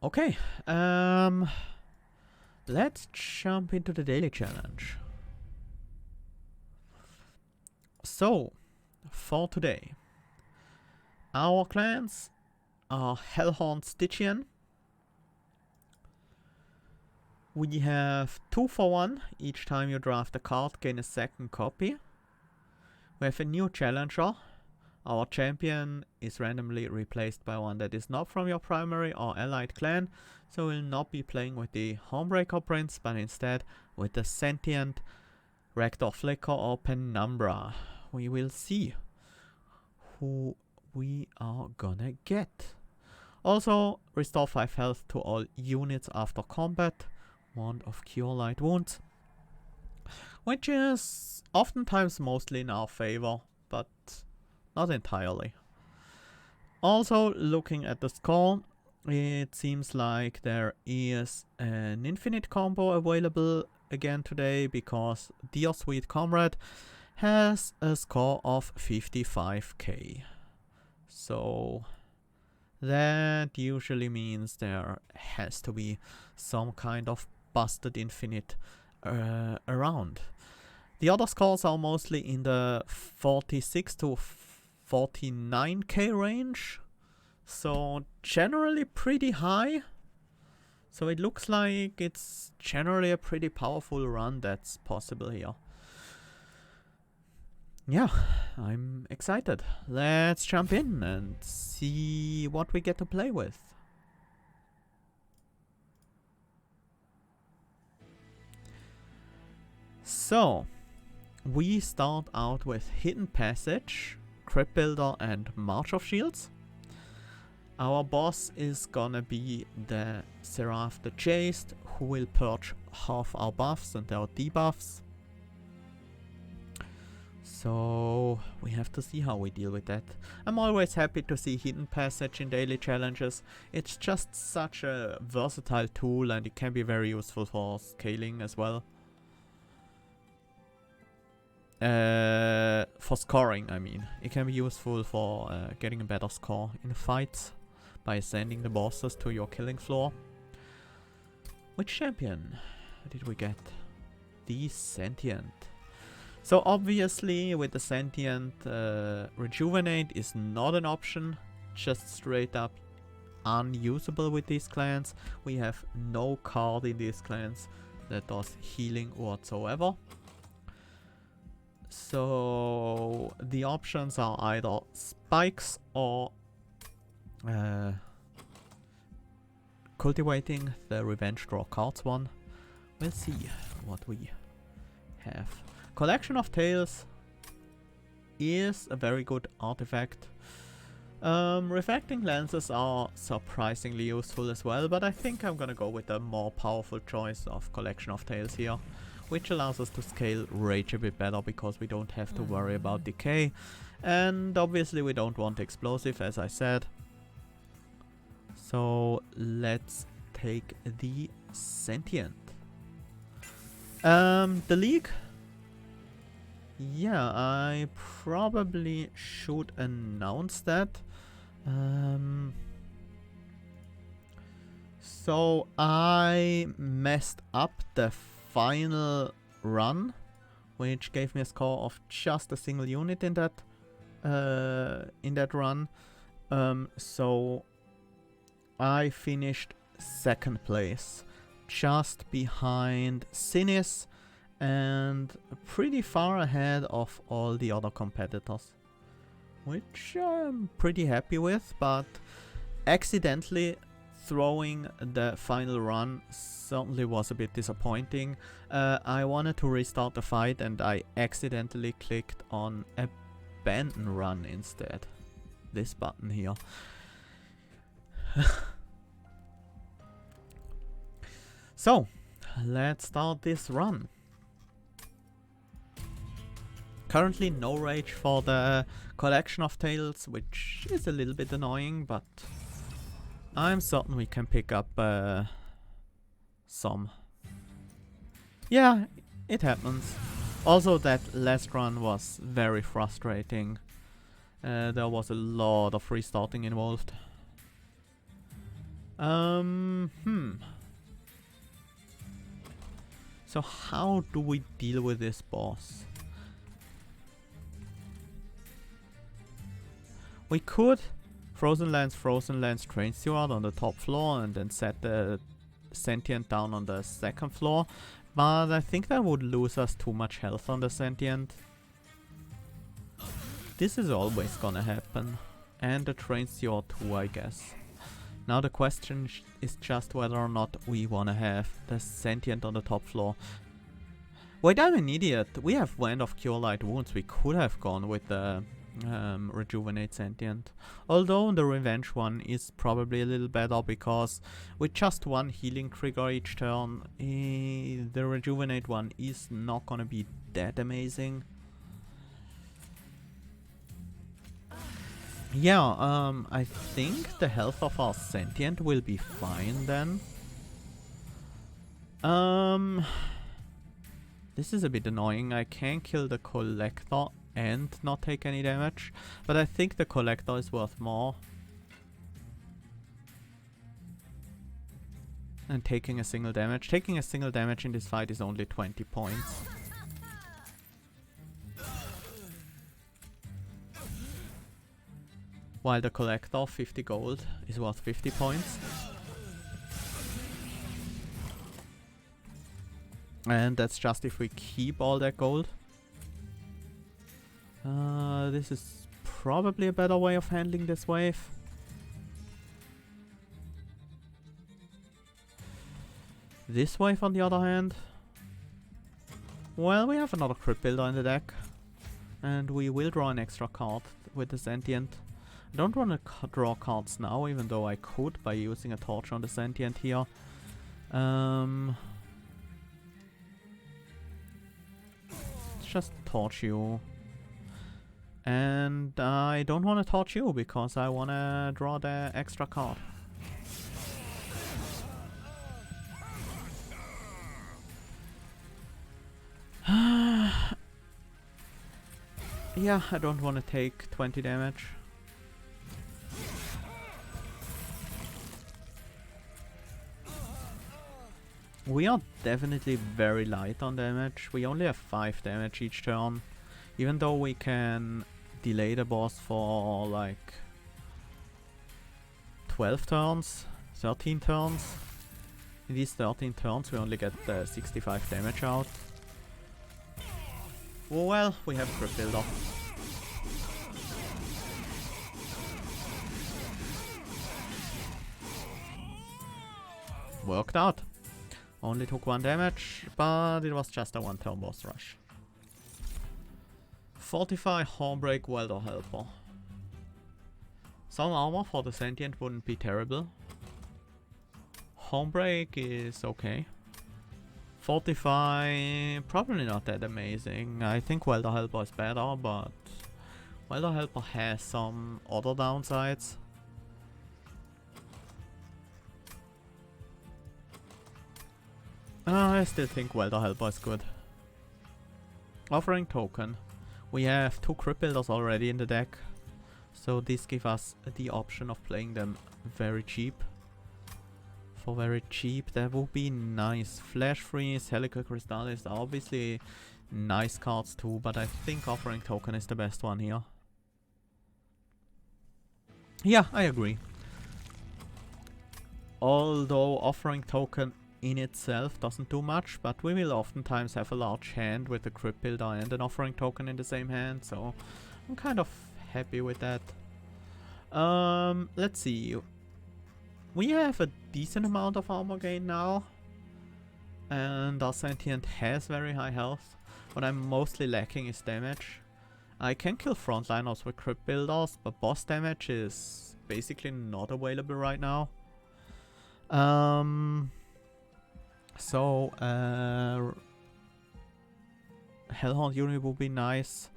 Okay, let's jump into the daily challenge. So, for today, our clans are Hellhorned, Stygian. We have 2 for 1. Each time you draft a card, gain a second copy. We have a new challenger. Our champion is randomly replaced by one that is not from your primary or allied clan, so we'll not be playing with the Homebreaker Prince, but instead with the Sentient, Rector Flicker or Penumbra. We will see who we are gonna get. Also, restore 5 health to all units after combat. Wand of Cure Light Wounds, which is oftentimes mostly in our favor, but not entirely. Also, looking at the score, it seems like there is an infinite combo available again today, because Dear Sweet Comrade has a score of 55k. So that usually means there has to be some kind of busted infinite around. The other scores are mostly in the 46 to 49k range, so generally pretty high. So it looks like it's generally a pretty powerful run that's possible here. Yeah, I'm excited. Let's jump in and see what we get to play with. So, we start out with Hidden Passage, Crypt Builder and March of Shields. Our boss is gonna be the Seraph the Chaste, who will purge half our buffs and our debuffs. So we have to see how we deal with that. I'm always happy to see Hidden Passage in daily challenges. It's just such a versatile tool and it can be very useful for scaling as well. For scoring, I mean. It can be useful for getting a better score in fights by sending the bosses to your killing floor. Which champion did we get? The Sentient. So obviously with the Sentient, Rejuvenate is not an option, just straight up unusable with these clans. We have no card in these clans that does healing whatsoever. So the options are either Spikes or cultivating the Revenge Draw Cards one. We'll see what we have. Collection of Tales is a very good artifact. Reflecting lenses are surprisingly useful as well, but I think I'm gonna go with a more powerful choice of Collection of Tales here, which allows us to scale Rage a bit better because we don't have to worry about decay. And obviously we don't want explosive, as I said. So let's take the Sentient. The League. Yeah, I probably should announce that. So I messed up the final run, which gave me a score of just a single unit in that run. So I finished 2nd place, just behind Sinis and pretty far ahead of all the other competitors, which I'm pretty happy with, but accidentally throwing the final run certainly was a bit disappointing. I wanted to restart the fight and I accidentally clicked on abandon run instead. This button here. So, let's start this run. Currently no rage for the Collection of Tales, which is a little bit annoying, but I'm certain we can pick up some. Yeah, it happens. Also, that last run was very frustrating. There was a lot of restarting involved. So how do we deal with this boss? We could Frozen Lands, Train Steward on the top floor and then set the Sentient down on the second floor. But I think that would lose us too much health on the Sentient. This is always gonna happen. And the Train Steward too, I guess. Now the question is just whether or not we wanna have the Sentient on the top floor. Wait, I'm an idiot. We have Wand of Cure Light Wounds. We could have gone with the Rejuvenate Sentient. Although the Revenge one is probably a little better because with just one healing trigger each turn, the Rejuvenate one is not gonna be that amazing. Yeah, I think the health of our Sentient will be fine then. This is a bit annoying. I can kill the Collector and not take any damage, but I think the Collector is worth more. And taking a single damage. Taking a single damage in this fight is only 20 points. While the Collector, 50 gold, is worth 50 points. And that's just if we keep all that gold. This is probably a better way of handling this wave. This wave, on the other hand, well, we have another Crypt Builder in the deck. And we will draw an extra card with the Sentient. I don't want to draw cards now, even though I could by using a Torch on the Sentient here. Let's just Torch you. And I don't want to Torch you because I want to draw the extra card. Yeah, I don't want to take 20 damage. We are definitely very light on damage. We only have 5 damage each turn. Even though we can delay the boss for like 12 turns, 13 turns. In these 13 turns we only get 65 damage out. Well, we have Crypt Builder. Worked out. Only took 1 damage, but it was just a 1 turn boss rush. Fortify, Hornbreak, Welder Helper. Some armor for the Sentient wouldn't be terrible. Hornbreak is okay. Fortify, probably not that amazing. I think Welder Helper is better, but Welder Helper has some other downsides. I still think Welder Helper is good. Offering Token. We have 2 Crypt Builders already in the deck, so this gives us the option of playing them very cheap. For very cheap, that would be nice. Flash Freeze, Helical Crystallis are obviously nice cards too, but I think Offering Token is the best one here. Yeah, I agree. Although Offering Token in itself doesn't do much, but we will oftentimes have a large hand with a Crypt Builder and an Offering Token in the same hand, so I'm kind of happy with that. Let's see. We have a decent amount of armor gain now, and our Sentient has very high health. What I'm mostly lacking is damage. I can kill frontliners with Crypt Builders, but boss damage is basically not available right now. So, Hellhorned unit would be nice.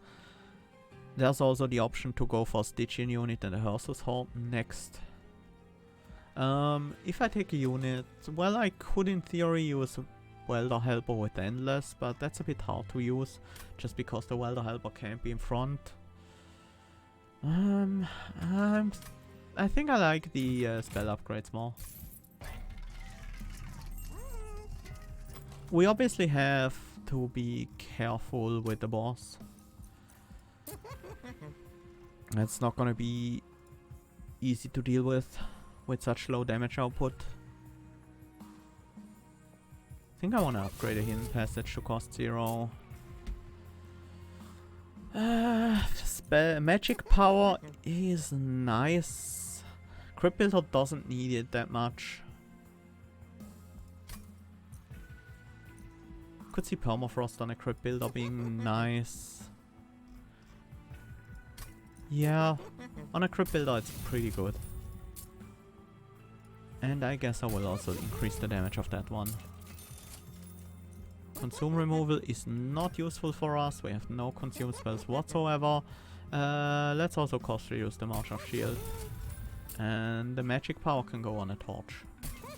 There's also the option to go for Stygian unit and a Hearth's Horde next. If I take a unit, well, I could in theory use Welder Helper with Endless, but that's a bit hard to use, just because the Welder Helper can't be in front. I think I like the spell upgrades more. we obviously have to be careful with the boss. It's not gonna be easy to deal with such low damage output. I think I want to upgrade a hidden passage to cost 0. Magic power is nice. Crit Builder doesn't need it that much. Could see Permafrost on a Crit Builder being nice. Yeah, on a Crit Builder it's pretty good. And I guess I will also increase the damage of that one. Consume removal is not useful for us. We have no consume spells whatsoever. Let's also cost reduce the March of Shield. And the magic power can go on a torch.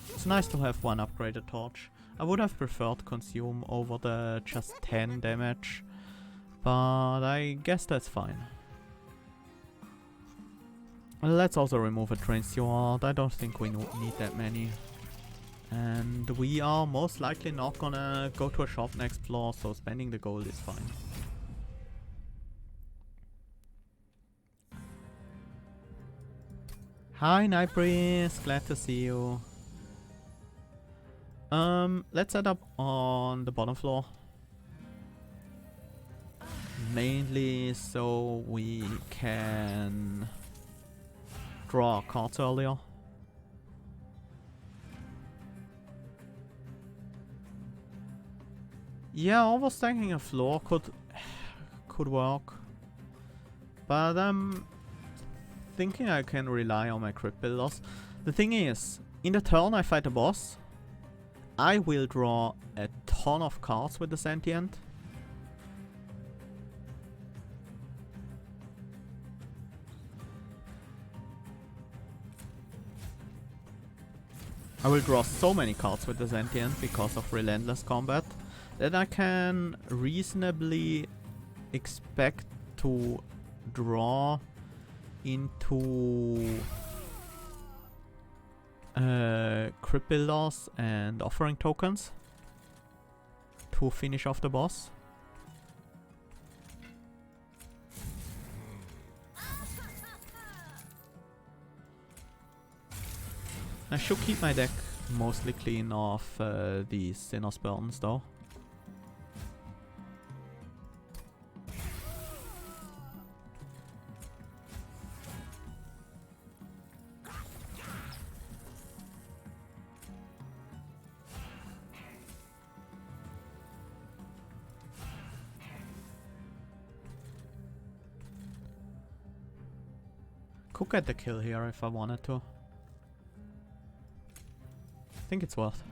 It's nice to have one upgraded torch. I would have preferred consume over the just 10 damage. But I guess that's fine. Let's also remove a Train Steward. I don't think we need that many. And we are most likely not gonna go to a shop next floor, so spending the gold is fine. Hi Nightbreeze, glad to see you. Let's set up on the bottom floor. Mainly so we can draw cards earlier. Yeah, overstacking a floor could work. But I'm thinking I can rely on my crit builders. The thing is, in the turn I fight a boss, I will draw a ton of cards with the Sentient. I will draw so many cards with the Sentient because of relentless combat that I can reasonably expect to draw into crit builders and offering tokens to finish off the boss. I should keep my deck mostly clean of these Sinner's Burns though. Could get the kill here if I wanted to. I think it's worth.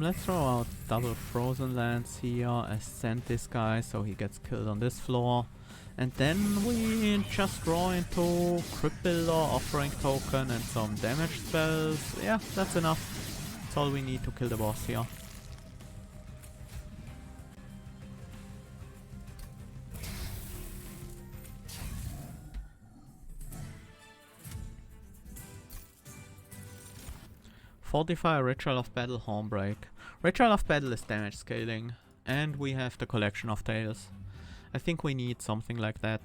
Let's throw out double frozen lands here. I send this guy so he gets killed on this floor. And then we just draw into Crypt Builder, Offering Token and some damage spells. Yeah, that's enough. That's all we need to kill the boss here. Fortify Ritual of Battle Hornbreak. Ritual of Battle is damage scaling, and we have the Collection of Tales. I think we need something like that.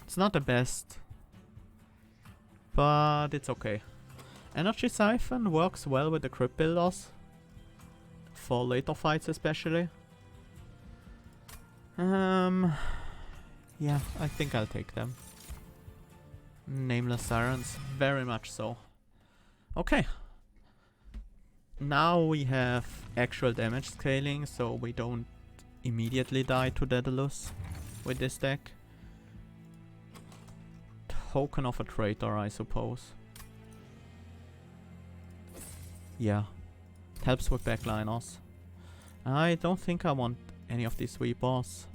It's not the best, but it's okay. Energy Siphon works well with the Crypt Builders, for later fights especially. Yeah, I think I'll take them. Nameless Sirens, very much so. Okay. Now we have actual damage scaling, so we don't immediately die to Daedalus with this deck. Token of a Traitor, I suppose. Yeah. It helps with backliners. I don't think I want any of these sweepers.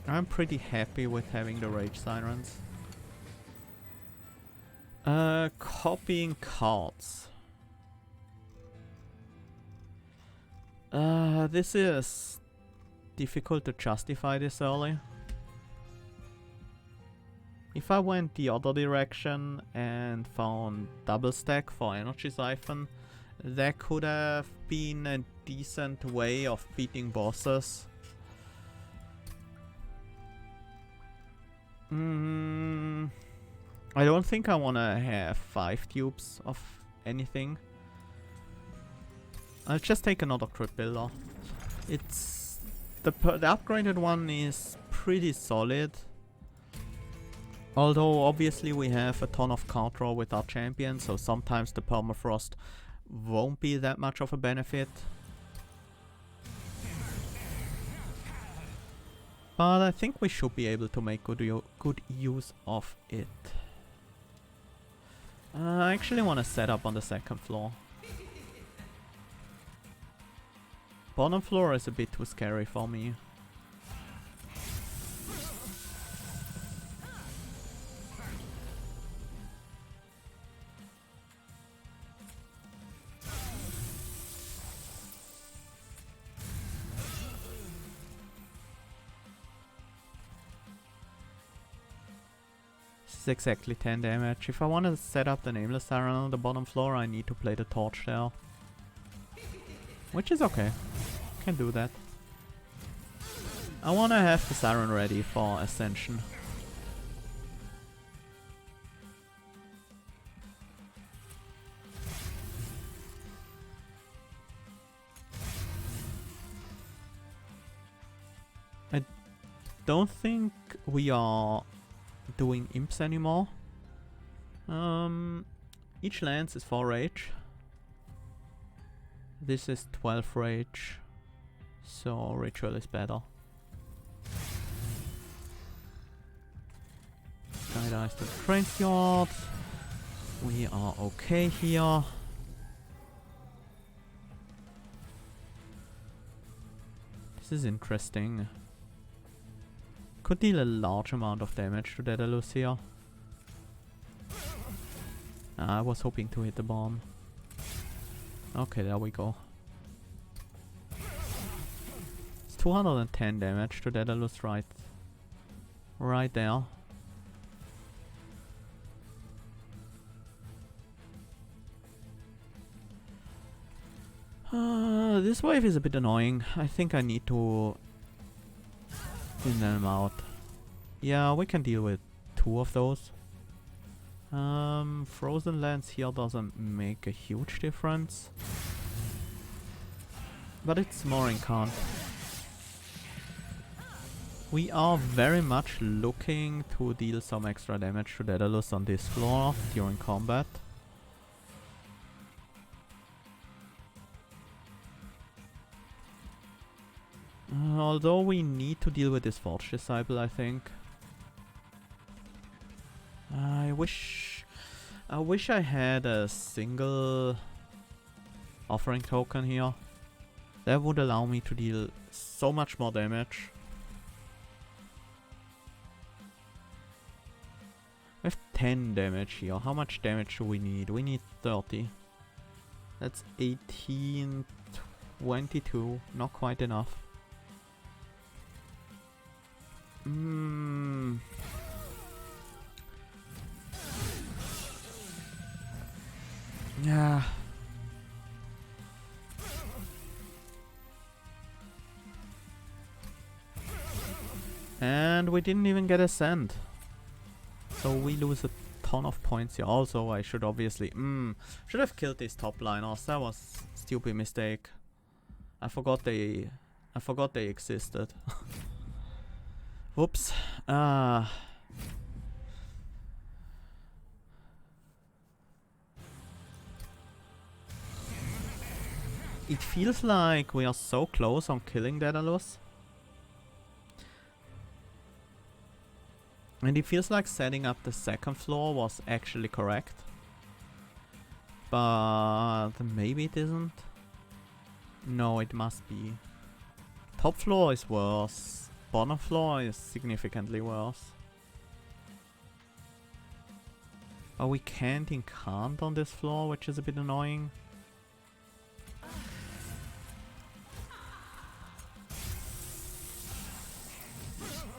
I'm pretty happy with having the Rage Sirens. Copying cards. This is difficult to justify this early. If I went the other direction and found double stack for energy siphon, that could have been a decent way of beating bosses. I don't think I wanna have 5 tubes of anything. I'll just take another crit builder. It's the upgraded one is pretty solid. Although obviously we have a ton of counter with our champion, so sometimes the permafrost won't be that much of a benefit. But I think we should be able to make good use of it. I actually want to set up on the second floor. Bottom floor is a bit too scary for me. This is exactly 10 damage. If I want to set up the Nameless Siren on the bottom floor, I need to play the torch there. Which is okay. Can do that. I want to have the Siren ready for Ascension. I don't think we are doing imps anymore. Each lance is 4 rage. This is 12 rage. So ritual is better. Guide eyes to the Transyard. We are okay here. This is interesting. Could deal a large amount of damage to Daedalus here. I was hoping to hit the bomb. Okay, there we go. It's 210 damage to Daedalus right there. This wave is a bit annoying. I think I need to thin them out. Yeah, we can deal with 2 of those. Frozen Lance here doesn't make a huge difference. But it's more incant. We are very much looking to deal some extra damage to Daedalus on this floor during combat. Although we need to deal with this Forge Disciple, I think. I wish I had a single offering token here. That would allow me to deal so much more damage. We have 10 damage here. How much damage do we need? We need 30. That's 18, 22. Not quite enough. Yeah. And we didn't even get a cent. So we lose a ton of points here. Also, I should obviously... should have killed these top liners. That was a stupid mistake. I forgot they existed. Whoops. It feels like we are so close on killing Daedalus. And it feels like setting up the second floor was actually correct. But maybe it isn't. No, it must be. Top floor is worse. Bottom floor is significantly worse. But we can't incant on this floor, which is a bit annoying.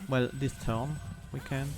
Well, this turn we can't.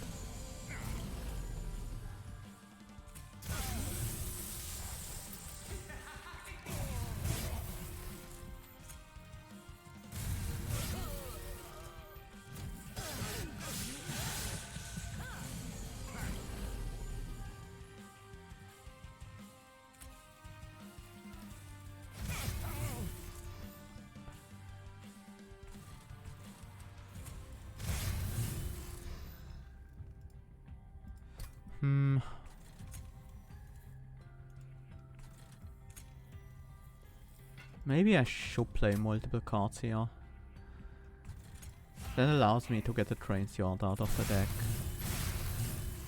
Maybe I should play multiple cards here. That allows me to get the Train Yard out of the deck.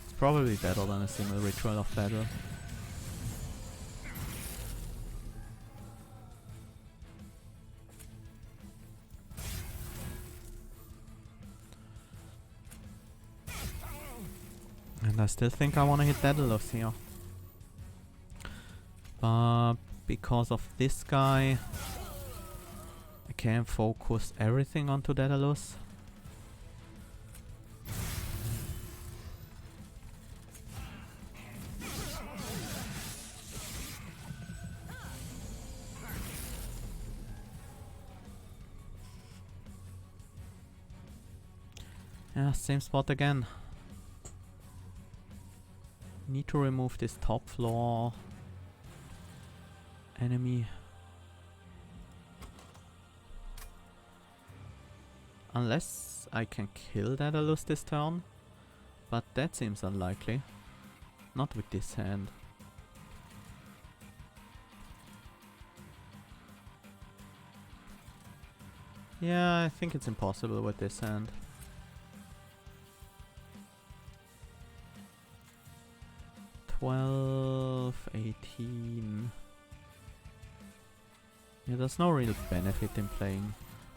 It's probably better than a single Ritual of Battle. And I still think I want to hit Daedalus here. But because of this guy, I can't focus everything onto Daedalus. Yeah, same spot again. Need to remove this top floor enemy. Unless I can kill Daedalus this turn. But that seems unlikely. Not with this hand. Yeah, I think it's impossible with this hand. $12, $18. Yeah, there's no real benefit in playing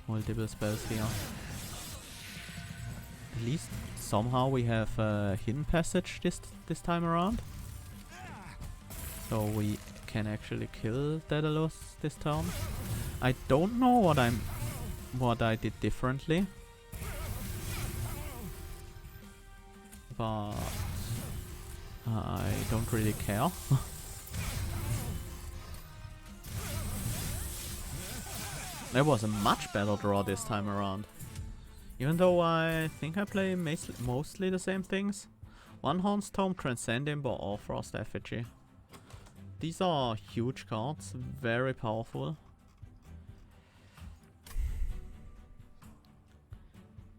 multiple spells here. At least somehow we have a hidden passage this time around. So we can actually kill Daedalus this turn. I don't know what I did differently. But I don't really care. That was a much better draw this time around. Even though I think I play mostly the same things. One Horned Tome, Transcendent, or Frost Effigy. These are huge cards, very powerful.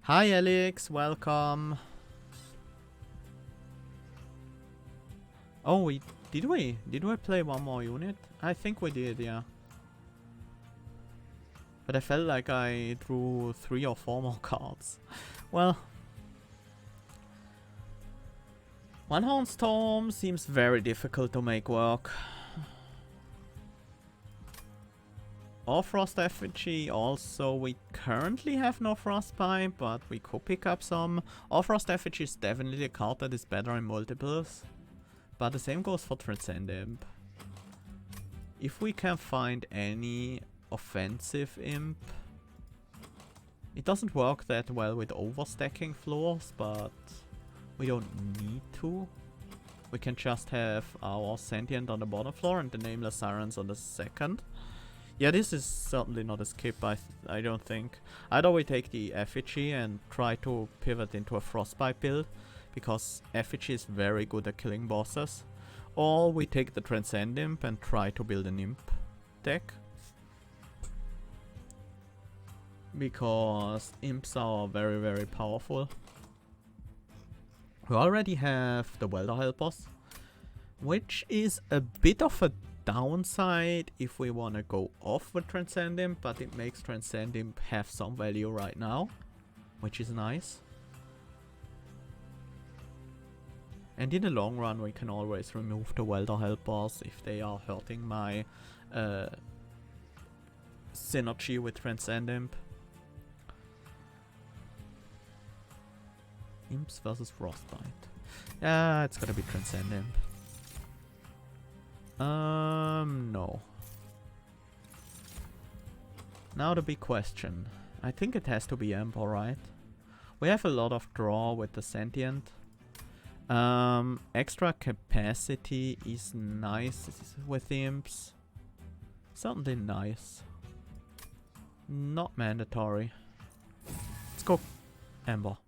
Hi Alex, welcome. Oh, did we play one more unit? I think we did, yeah. But I felt like I drew 3 or 4 more cards. Well, One Horned Storm seems very difficult to make work. Or Frost Effigy also, we currently have no Frostbite, but we could pick up some. Or Frost Effigy is definitely a card that is better in multiples. But the same goes for Transcendent. If we can find any offensive imp. It doesn't work that well with overstacking floors, but we don't need to. We can just have our Sentient on the bottom floor and the Nameless Sirens on the second. Yeah, this is certainly not a skip, I don't think. Either we take the Effigy and try to pivot into a Frostbite build, because Effigy is very good at killing bosses. Or we take the Transcend Imp and try to build an Imp deck. Because Imps are very, very powerful. We already have the Welder Helpers, which is a bit of a downside if we want to go off with Transcend Imp, but it makes Transcend Imp have some value right now, which is nice. And in the long run we can always remove the Welder Helpers if they are hurting my synergy with Transcend Imp. Imps versus Frostbite. Yeah, it's gonna be Transcend Imp. No. Now the big question. I think it has to be Imp, alright? We have a lot of draw with the sentient. Extra capacity is nice with imps. Certainly nice. Not mandatory. Let's go Amber.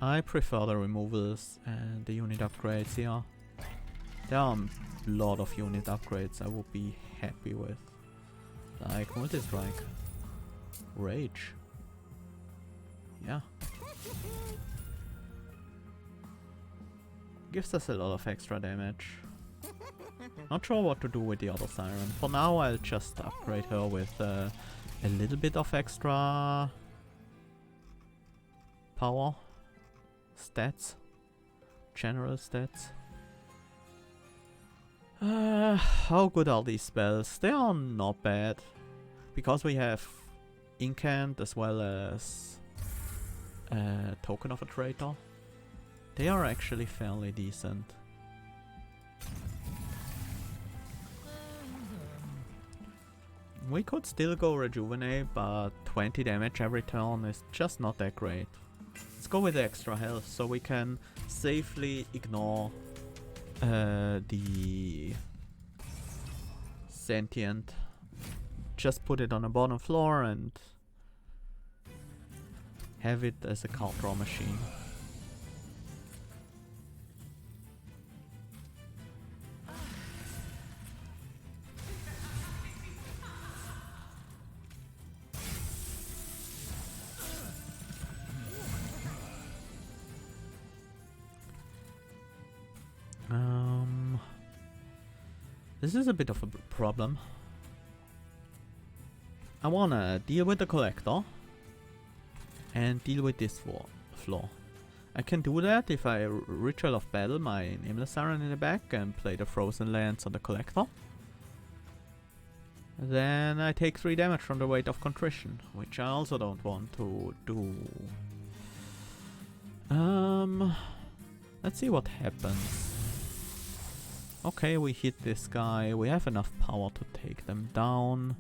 I prefer the removals and the unit upgrades here. There are a lot of unit upgrades I would be happy with. Like multi-strike. Rage. Yeah. Gives us a lot of extra damage. Not sure what to do with the other Siren. For now I'll just upgrade her with a little bit of extra power. Stats. General stats. How good are these spells? They are not bad. Because we have Incant as well as Token of a Traitor. They are actually fairly decent. We could still go Rejuvenate, but 20 damage every turn is just not that great. Let's go with extra health so we can safely ignore the sentient. Just put it on the bottom floor and have it as a card draw machine. This is a bit of a problem. I wanna deal with the collector and deal with this floor. I can do that if I Ritual of Battle my Nameless Siren in the back and play the Frozen Lands on the collector. Then I take 3 damage from the Weight of Contrition, which I also don't want to do. Let's see what happens. Okay, we hit this guy. We have enough power to take them down.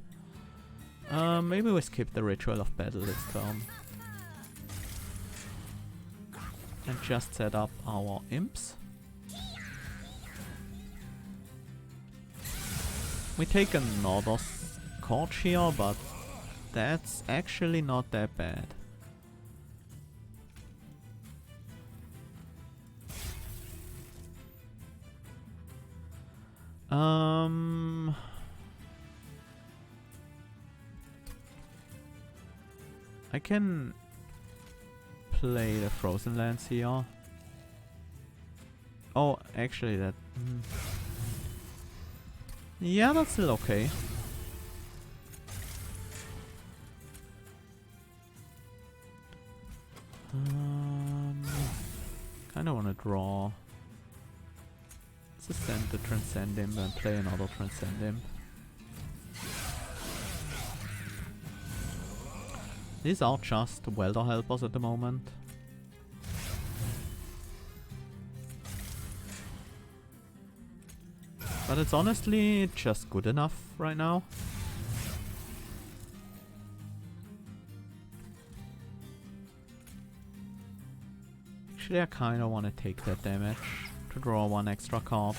Maybe we skip the Ritual of Battle this turn. And just set up our imps. We take another Scorch here, but that's actually not that bad. I can play the Frozen Lands here. Oh, actually that... yeah, that's still okay. Kinda wanna draw. Let's just send the Transcend Imp and play another Transcend Imp. These are just welder helpers at the moment. But it's honestly just good enough right now. Actually, I kinda wanna take that damage to draw 1 extra card.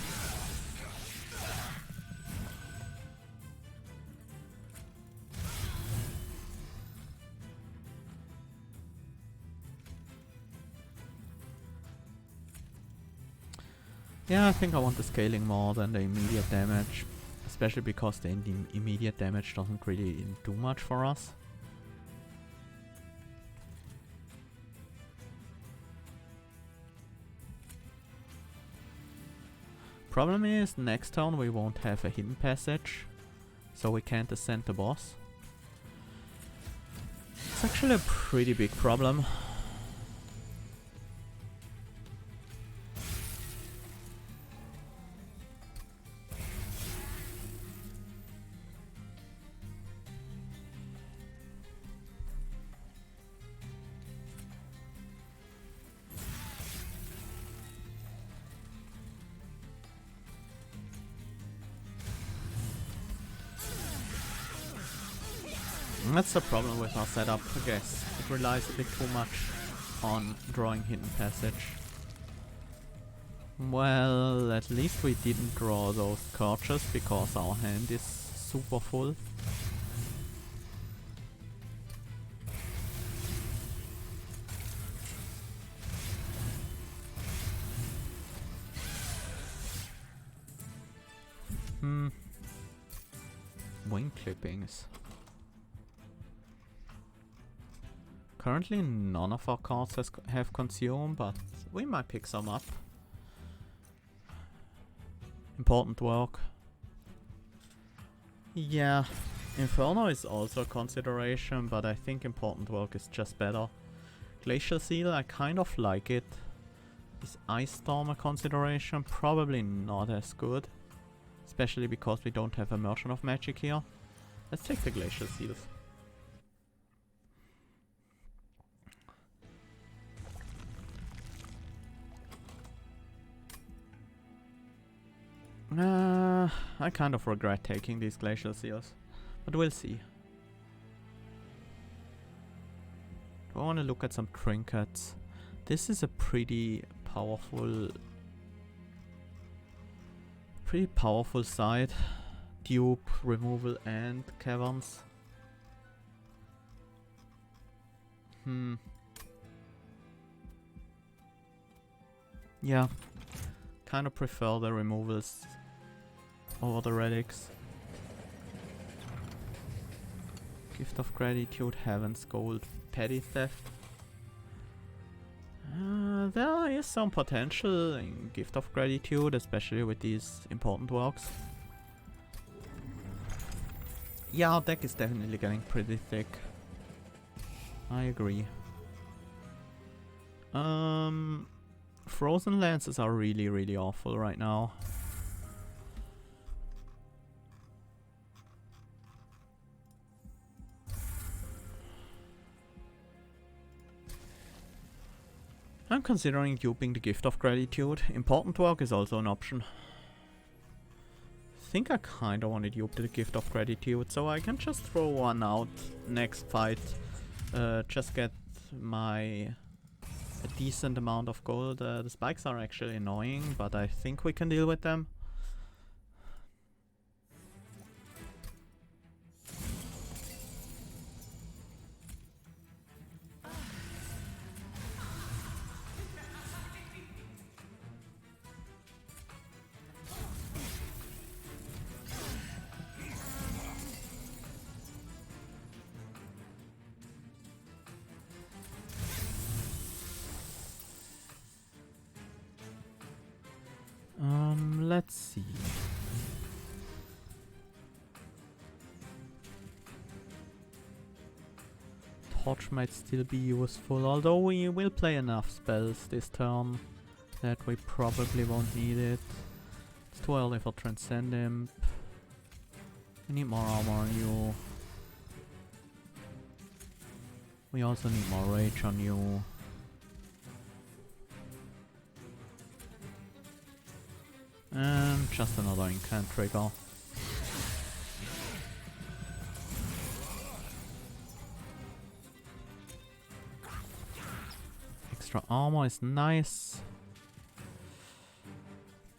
Yeah, I think I want the scaling more than the immediate damage, especially because the immediate damage doesn't really do much for us. Problem is, next turn we won't have a hidden passage, so we can't ascend the boss. It's actually a pretty big problem. That's the problem with our setup, I guess. It relies a bit too much on drawing hidden passage. Well, at least we didn't draw those scourges because our hand is super full. Wing clippings. Currently none of our cards have consumed, but we might pick some up. Important work. Yeah, Inferno is also a consideration, but I think important work is just better. Glacial Seal, I kind of like it. Is Ice Storm a consideration? Probably not as good. Especially because we don't have Immersion of Magic here. Let's take the Glacial Seals. I kind of regret taking these Glacial Seals, but we'll see. Do I want to look at some trinkets? This is a pretty powerful side. Dupe, removal and caverns. Yeah, kind of prefer the removals over the relics. Gift of Gratitude, Heaven's Gold, Petty Theft. There is some potential in Gift of Gratitude, especially with these important works. Yeah, our deck is definitely getting pretty thick. I agree. Frozen Lances are really, really awful right now. I'm considering duping the Gift of Gratitude. Important work is also an option. I think I kinda want to dupe the Gift of Gratitude, so I can just throw one out next fight. Just get a decent amount of gold. The spikes are actually annoying, but I think we can deal with them. Let's see. Torch might still be useful, although we will play enough spells this turn that we probably won't need it. It's too early for Transcend Imp. We need more armor on you. We also need more rage on you. And just another incant trigger. Extra armor is nice.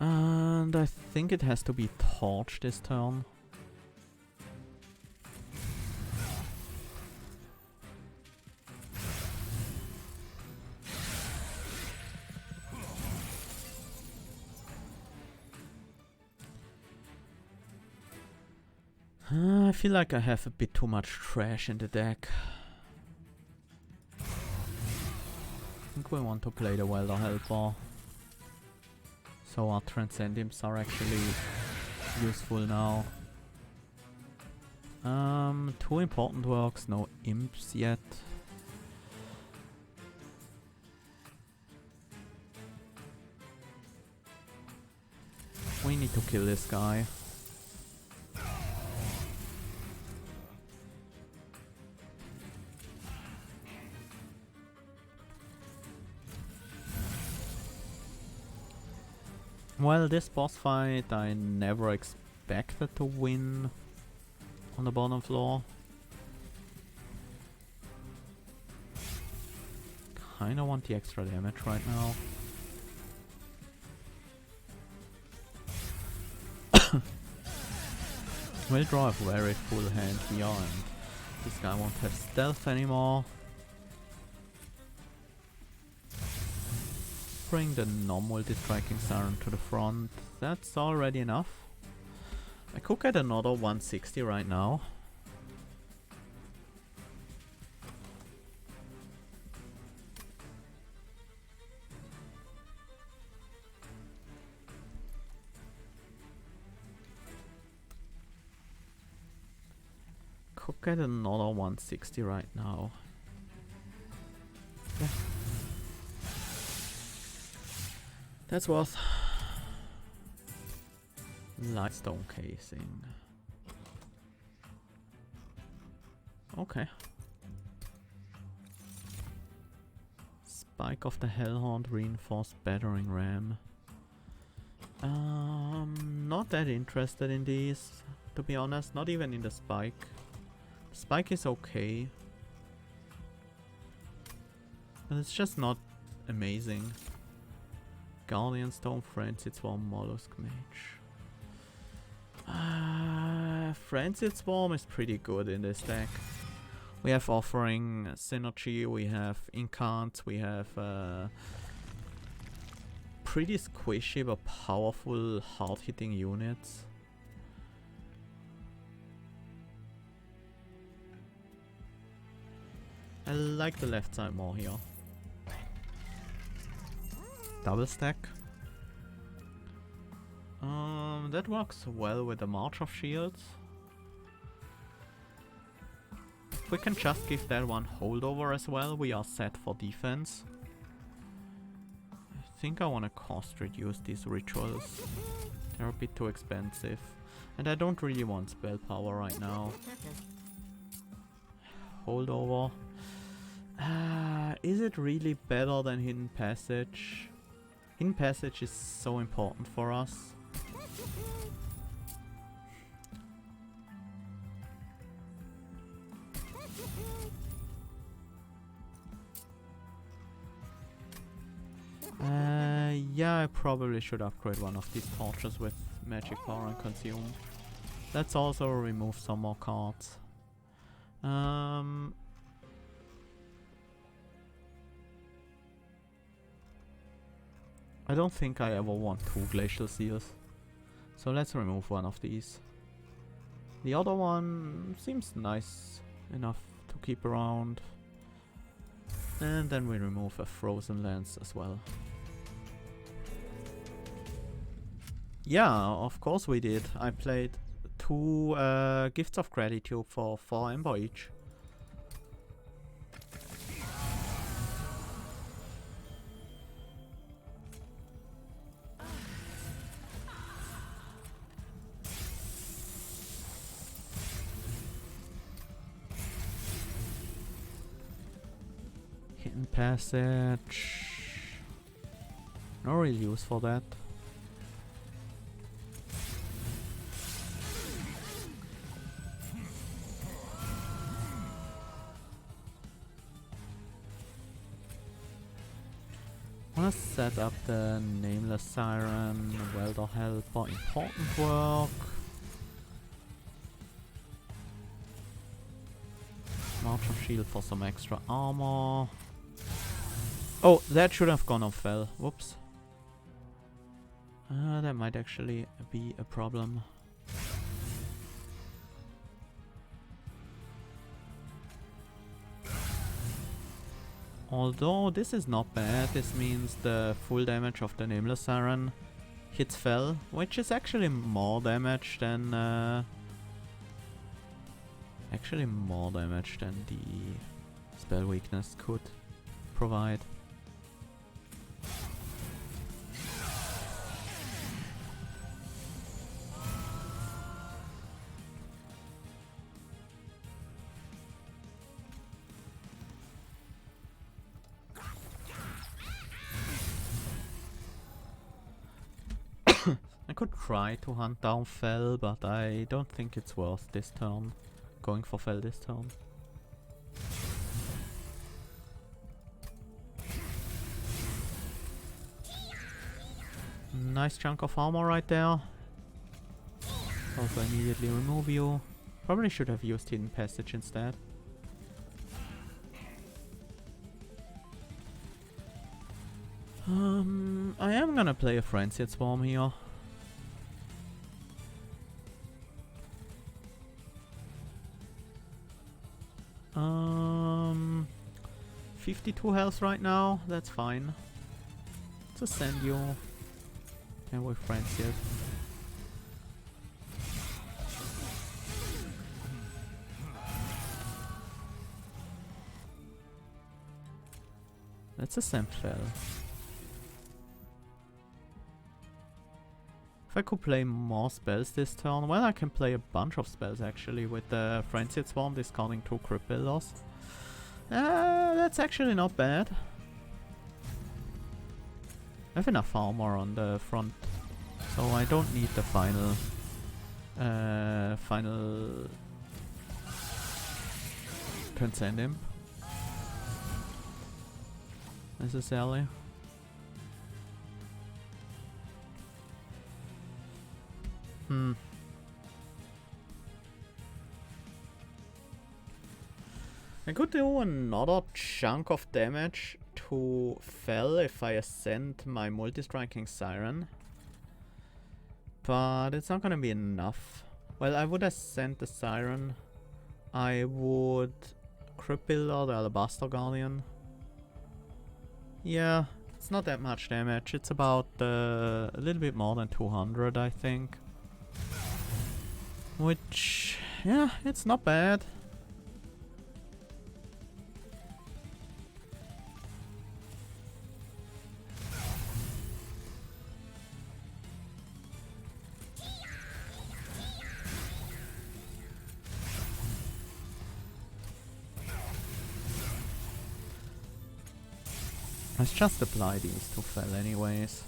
And I think it has to be Torch this turn. I feel like I have a bit too much trash in the deck. I think we want to play the Welder Helper. So our Transcend Imps are actually useful now. Two important works, no imps yet. We need to kill this guy. Well, this boss fight I never expected to win on the bottom floor. kinda want the extra damage right now. We'll draw a very full hand here, and this guy won't have stealth anymore. Bring the non-multi-striking Siren to the front. That's already enough. I could get another 160 right now. Could get another 160 right now. Yeah. That's worth. Lightstone casing. Okay. Spike of the Hellhorned, reinforced battering ram. Not that interested in these, to be honest. Not even in the spike. Spike is okay, but it's just not amazing. Guardian Stone, Frenzied Swarm, Mollusk Mage. Frenzied Swarm is pretty good in this deck. We have Offering, Synergy, we have Incant, we have pretty squishy but powerful hard-hitting units. I like the left side more here. Double stack. That works well with the March of Shields. If we can just give that one holdover as well, we are set for defense. I think I want to cost reduce these rituals. They're a bit too expensive. And I don't really want spell power right now. Holdover. Is it really better than Hidden Passage? Hidden Passage is so important for us. Yeah, I probably should upgrade one of these torches with magic power and consume. Let's also remove some more cards. I don't think I ever want 2 Glacial Seals. So let's remove one of these. The other one seems nice enough to keep around. And then we remove a Frozen Lance as well. Yeah, of course we did. I played 2 Gifts of Gratitude for 4 Ember each. Hidden Passage. No real use for that. Wanna set up the Nameless Siren, Welder Helper, important work. March of Shield for some extra armor. Oh, that should have gone off well. Whoops. That might actually be a problem. Although this is not bad, this means the full damage of the Nameless Siren hits fell, which is actually more damage than the spell weakness could provide. I could try to hunt down Fell, but I don't think it's worth this turn. Going for Fell this turn. Nice chunk of armor right there. Also immediately remove you. Probably should have used Hidden Passage instead. I am gonna play a Frenzied Swarm here. 52 health right now, that's fine. Let's send you. And we're Frenzied. Let's ascend fell. If I could play more spells this turn, well, I can play a bunch of spells actually with the Frenzied Swarm discounting 2 crit builders. That's actually not bad. I have enough armor on the front, so I don't need the final Transcend Imp necessarily. I could do another chunk of damage to Fel if I ascend my multi-striking Siren. But it's not gonna be enough. Well, I would ascend the Siren. I would Crypt Builder the Alabaster Guardian. Yeah, it's not that much damage. It's about a little bit more than 200, I think. Which, yeah, it's not bad. Let's just apply these to Fel anyways.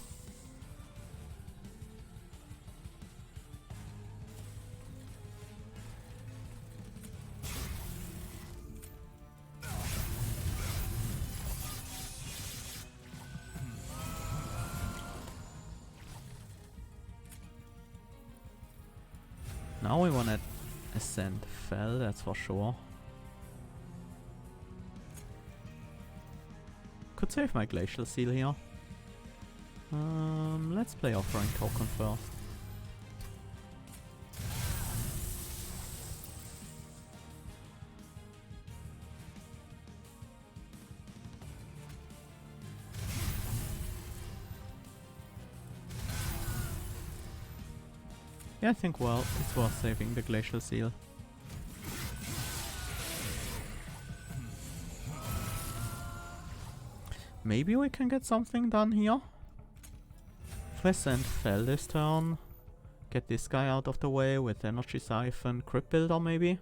Now we wanna ascend Fel, that's for sure. Could save my Glacial Seal here. Let's play Offering Token first. Yeah, I think, well, it's worth saving the Glacial Seal. Maybe we can get something done here. If I send Fel this turn, get this guy out of the way with Energy Siphon, Crypt Builder maybe?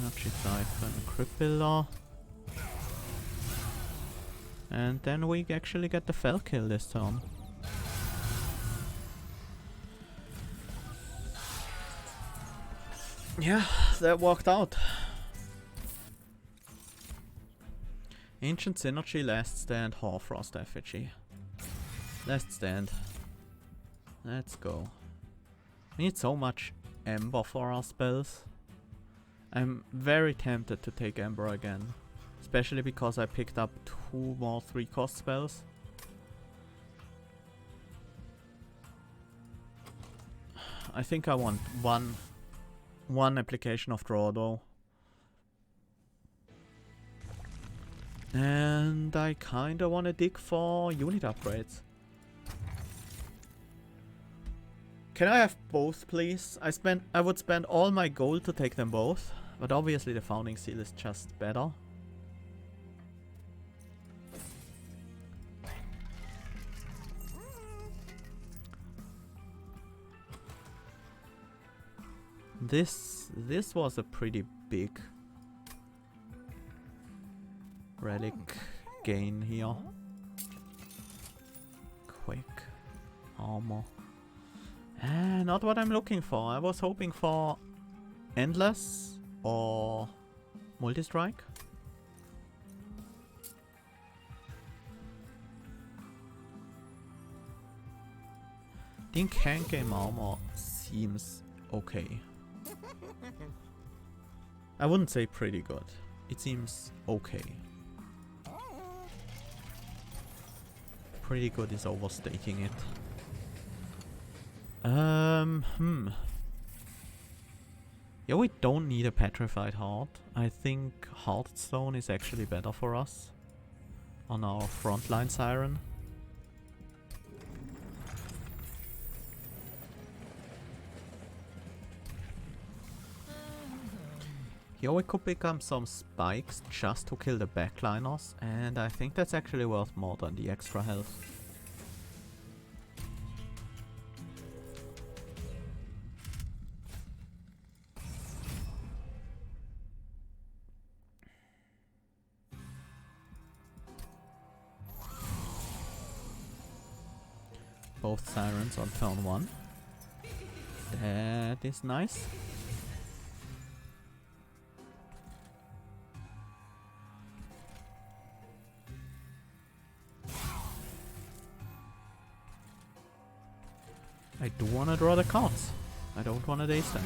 Energy Siphon, Crypt Builder. And then we actually get the Fel kill this turn. Yeah, that worked out. Ancient Synergy, Last Stand, Hoarfrost Effigy. Last Stand. Let's go. We need so much Ember for our spells. I'm very tempted to take Ember again. Especially because I picked up 2 more 3-cost spells. I think I want one application of Draw though. And I kinda wanna dig for unit upgrades. Can I have both, please? I would spend all my gold to take them both, but obviously the Founding Seal is just better. This was a pretty big relic gain here. Quick armor. Not what I'm looking for. I was hoping for Endless or Multi-Strike. The incant game armor seems okay. I wouldn't say pretty good. It seems okay. Pretty good is overstating it. Yeah, we don't need a petrified heart. I think Heartstone is actually better for us on our frontline Siren. Here we could become some spikes just to kill the backliners, and I think that's actually worth more than the extra health. Both Sirens on turn 1. That is nice. I do want to draw the cards. I don't want to daze them.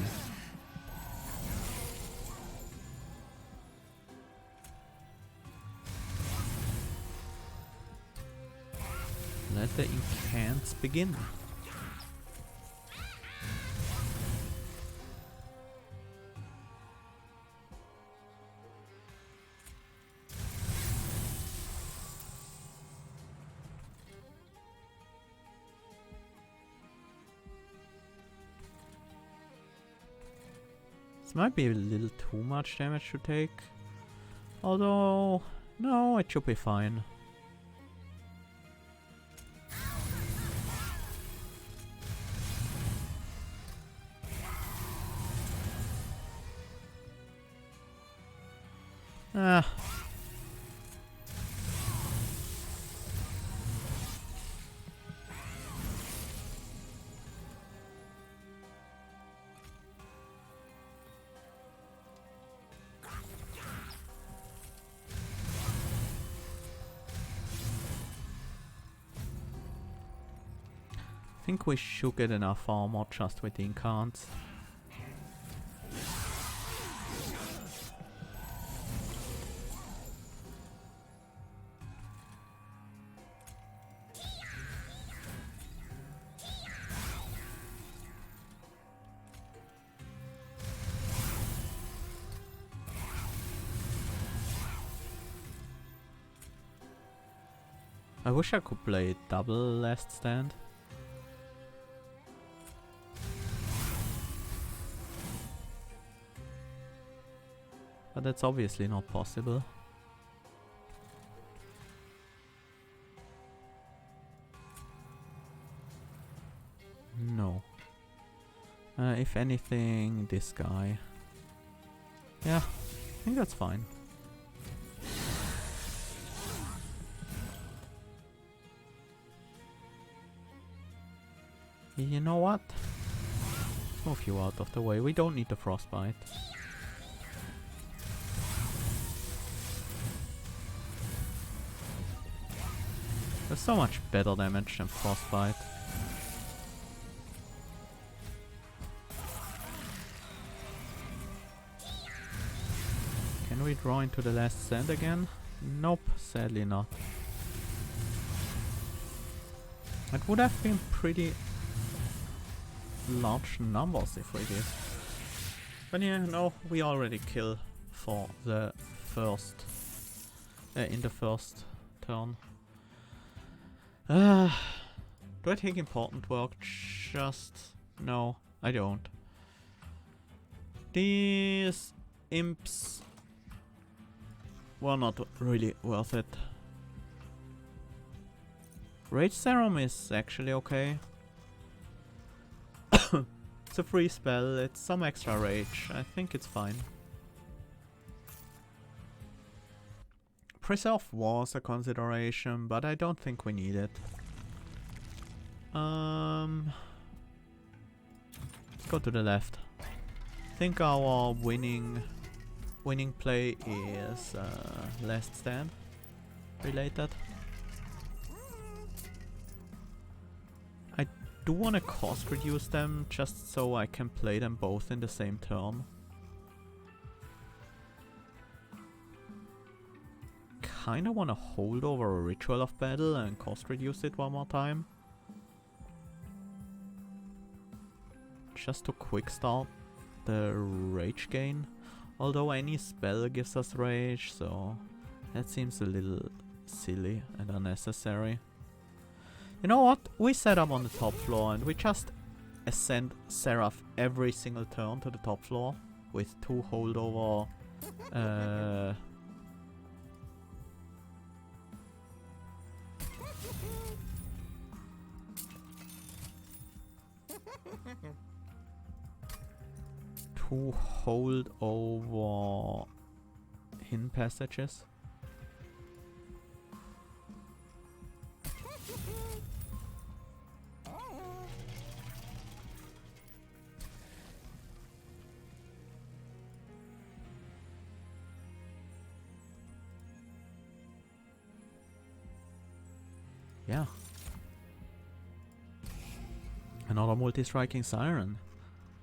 Let the incants begin. This might be a little too much damage to take. Although, no, it should be fine. Ah. I think we should get enough armor just with the incants. I wish I could play double last stand. But that's obviously not possible. No. If anything, this guy. Yeah, I think that's fine. You know what? Let's move you out of the way. We don't need the frostbite. There's so much better damage than frostbite. Can we draw into the last stand again? Nope, sadly not. It would have been pretty large numbers if we did. But yeah, no, we already kill for the first in the first turn. Do I take important work? Just no, I don't. These imps were not really worth it. Rage Serum is actually okay. It's a free spell, it's some extra rage, I think it's fine. Preserve was a consideration, but I don't think we need it. Let's go to the left. I think our winning play is last stand related. I do want to cost reduce them just so I can play them both in the same turn. Kinda want to hold over a Ritual of Battle and cost reduce it one more time. Just to quick start the rage gain. Although any spell gives us rage, so that seems a little silly and unnecessary. You know what? We set up on the top floor and we just ascend Seraph every single turn to the top floor with 2 holdover hidden passages. Yeah. Another multi-striking Siren.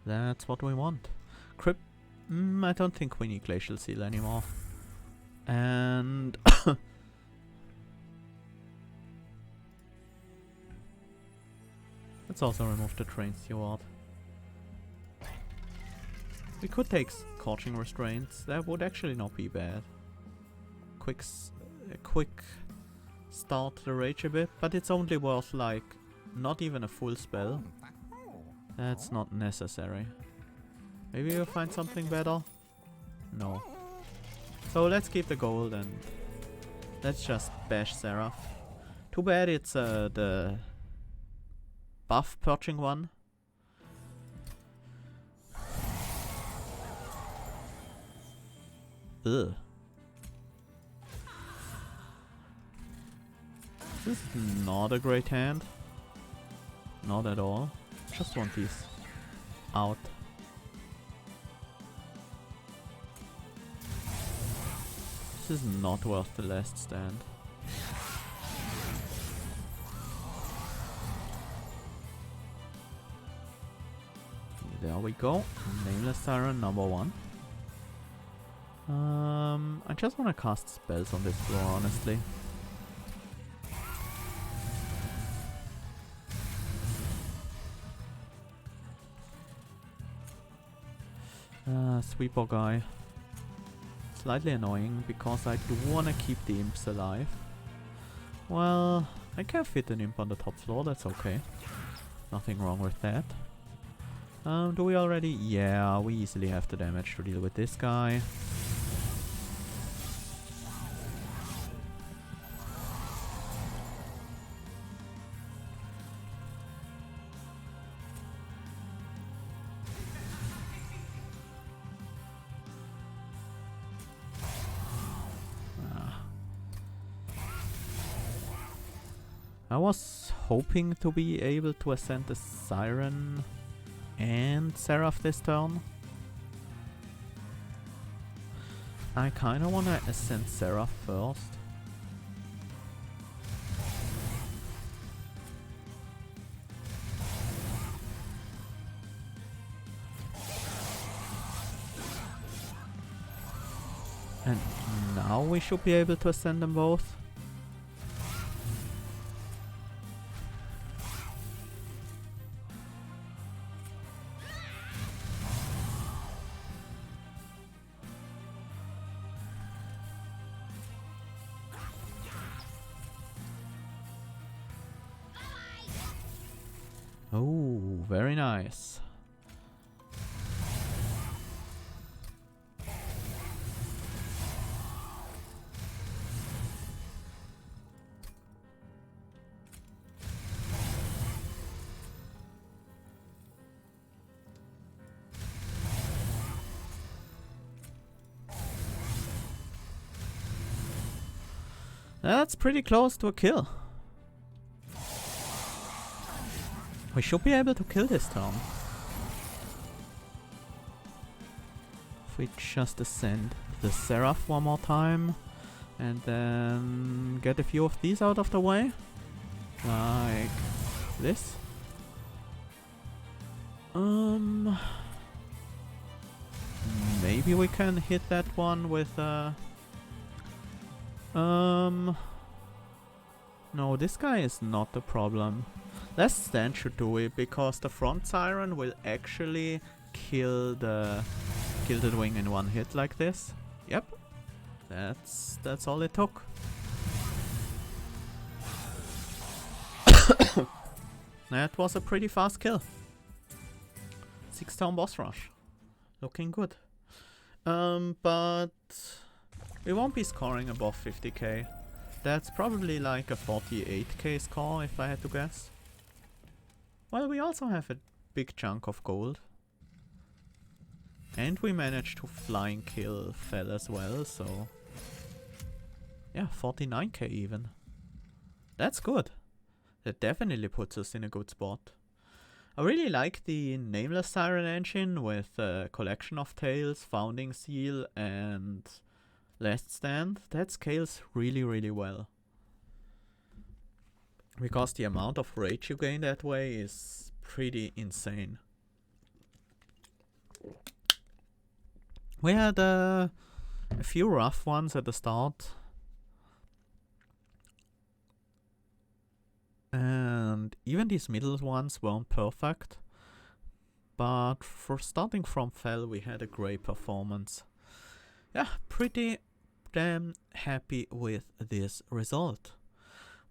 That's what we want. I don't think we need Glacial Seal anymore. And let's also remove the Train Steward. We could take Scorching Restraints. That would actually not be bad. Quick start the rage a bit, but it's only worth like not even a full spell. That's not necessary. Maybe we'll find something better? No. So let's keep the gold and let's just bash Seraph. Too bad it's the buff perching one. Ugh. This is not a great hand. Not at all. Just want these out. This is not worth the last stand. There we go. Nameless Siren number 1. I just want to cast spells on this floor, honestly. Sweeper guy. Slightly annoying because I do want to keep the imps alive. Well, I can fit an imp on the top floor, that's okay. Nothing wrong with that. Do we already? Yeah, we easily have the damage to deal with this guy. I was hoping to be able to ascend the Siren and Seraph this turn. I kinda wanna ascend Seraph first. And now we should be able to ascend them both. Oh, very nice. That's pretty close to a kill. We should be able to kill this turn. If we just ascend the Seraph one more time and then get a few of these out of the way. Like this. Maybe we can hit that one with no, this guy is not the problem. Last stand should do it because the front Siren will actually kill the wing in one hit like this. Yep. That's all it took. That was a pretty fast kill. 6-turn boss rush. Looking good. But we won't be scoring above 50k. That's probably like a 48k score if I had to guess. Well, we also have a big chunk of gold. And we managed to flying kill Fell as well, so... yeah, 49k even. That's good. That definitely puts us in a good spot. I really like the Nameless Siren engine with a collection of tails, Founding Seal and Last Stand. That scales really, really well. Because the amount of rage you gain that way is pretty insane. We had a few rough ones at the start. And even these middle ones weren't perfect. But for starting from Fell, we had a great performance. Yeah, pretty damn happy with this result.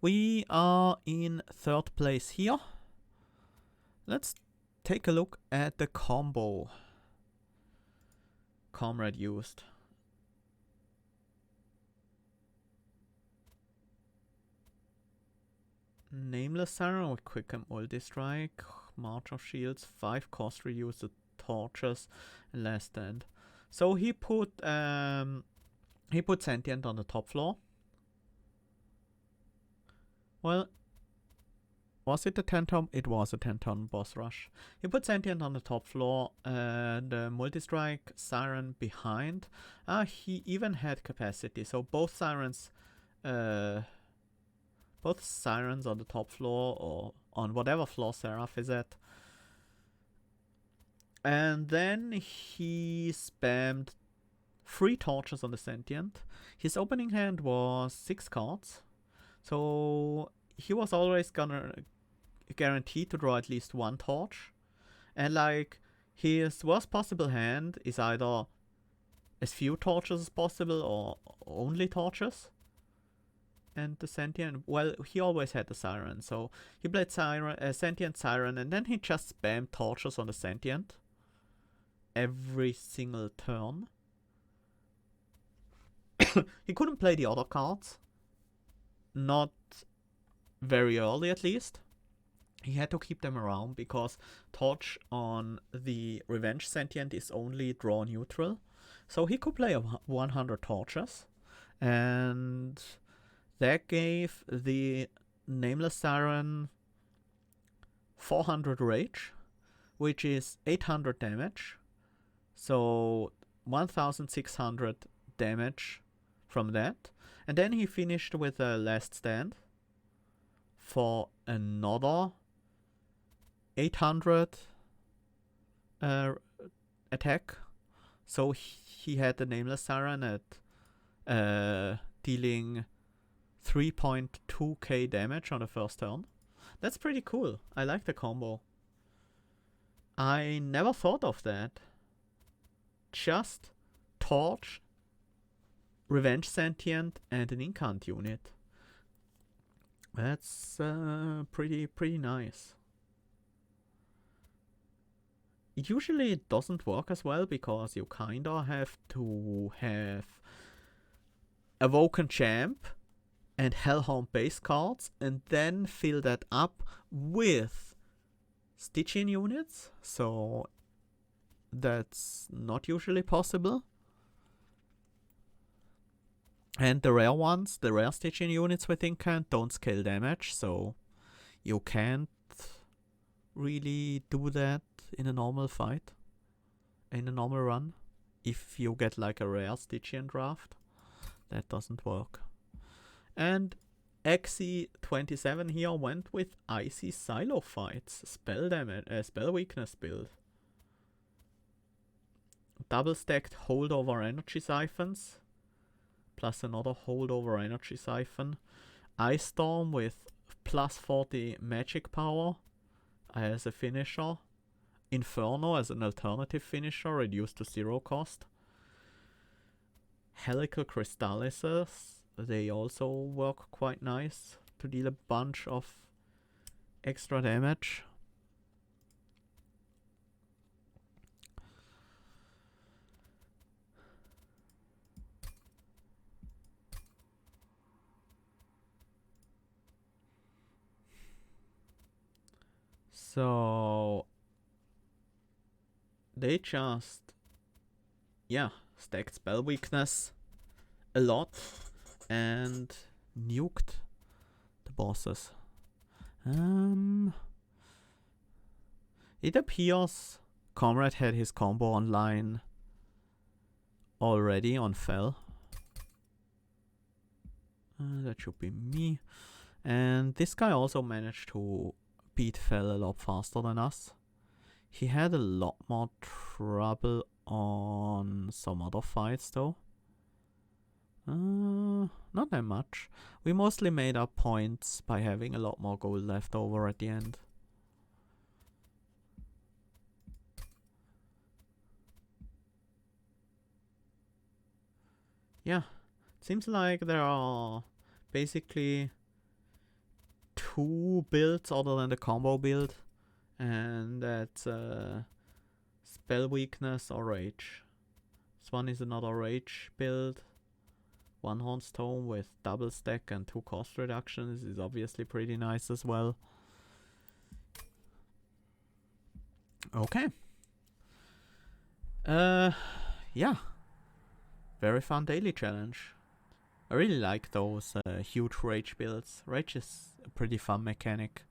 We are in 3rd place here. Let's take a look at the combo Comrade used. Nameless Siren with Quick and Multi-Strike, March of Shields, 5 cost reuse, the Torches, and Last Stand. So he put Sentient on the top floor. Well, was it a 10-turn? It was a 10-turn boss rush. He put Sentient on the top floor, the Multi-Strike Siren behind. He even had capacity, so both Sirens on the top floor or on whatever floor Seraph is at. And then he spammed 3 torches on the Sentient. His opening hand was 6 cards. So he was always gonna guaranteed to draw at least 1 torch. And like his worst possible hand is either as few torches as possible or only torches. And the Sentient, well, he always had the Siren, so he played Sentient Siren, and then he just spammed torches on the Sentient every single turn. He couldn't play the other cards, not very early at least. He had to keep them around because torch on the Revenge Sentient is only draw neutral, so he could play 100 torches, and that gave the Nameless Siren 400 rage, which is 800 damage. So 1600 damage from that. And then he finished with a Last Stand for another 800 attack. So he had the Nameless Siren at dealing 3.2k damage on the first turn. That's pretty cool. I like the combo. I never thought of that. Just Torch, Revenge Sentient, and an Incant unit. That's pretty nice. It usually doesn't work as well because you kinda have to have Awoken Champ and Hellhorned base cards and then fill that up with Stygian units, so that's not usually possible. And the rare ones, the rare Stygian units with Incant don't scale damage, so you can't really do that in a normal fight, in a normal run. If you get like a rare Stygian draft, that doesn't work. And XE27 here went with Icy Silo Fights, spell damage, spell weakness build. Double stacked holdover energy siphons, plus another holdover energy siphon. Ice Storm with plus 40 magic power as a finisher. Inferno as an alternative finisher, reduced to 0 cost. Helical Crystallises, they also work quite nice to deal a bunch of extra damage. So they just, yeah, stacked spell weakness a lot and nuked the bosses. It appears Comrade had his combo online already on Fel. That should be me. And this guy also managed to beat Fel a lot faster than us. He had a lot more trouble on some other fights though. Not that much. We mostly made up points by having a lot more gold left over at the end. Yeah, it seems like there are basically 2 builds other than the combo build, and that's spell weakness or rage. This one is another rage build. One Horn Stone with double stack and 2 cost reductions is obviously pretty nice as well. Okay. Yeah. Very fun daily challenge. I really like those huge rage builds. Rage is a pretty fun mechanic.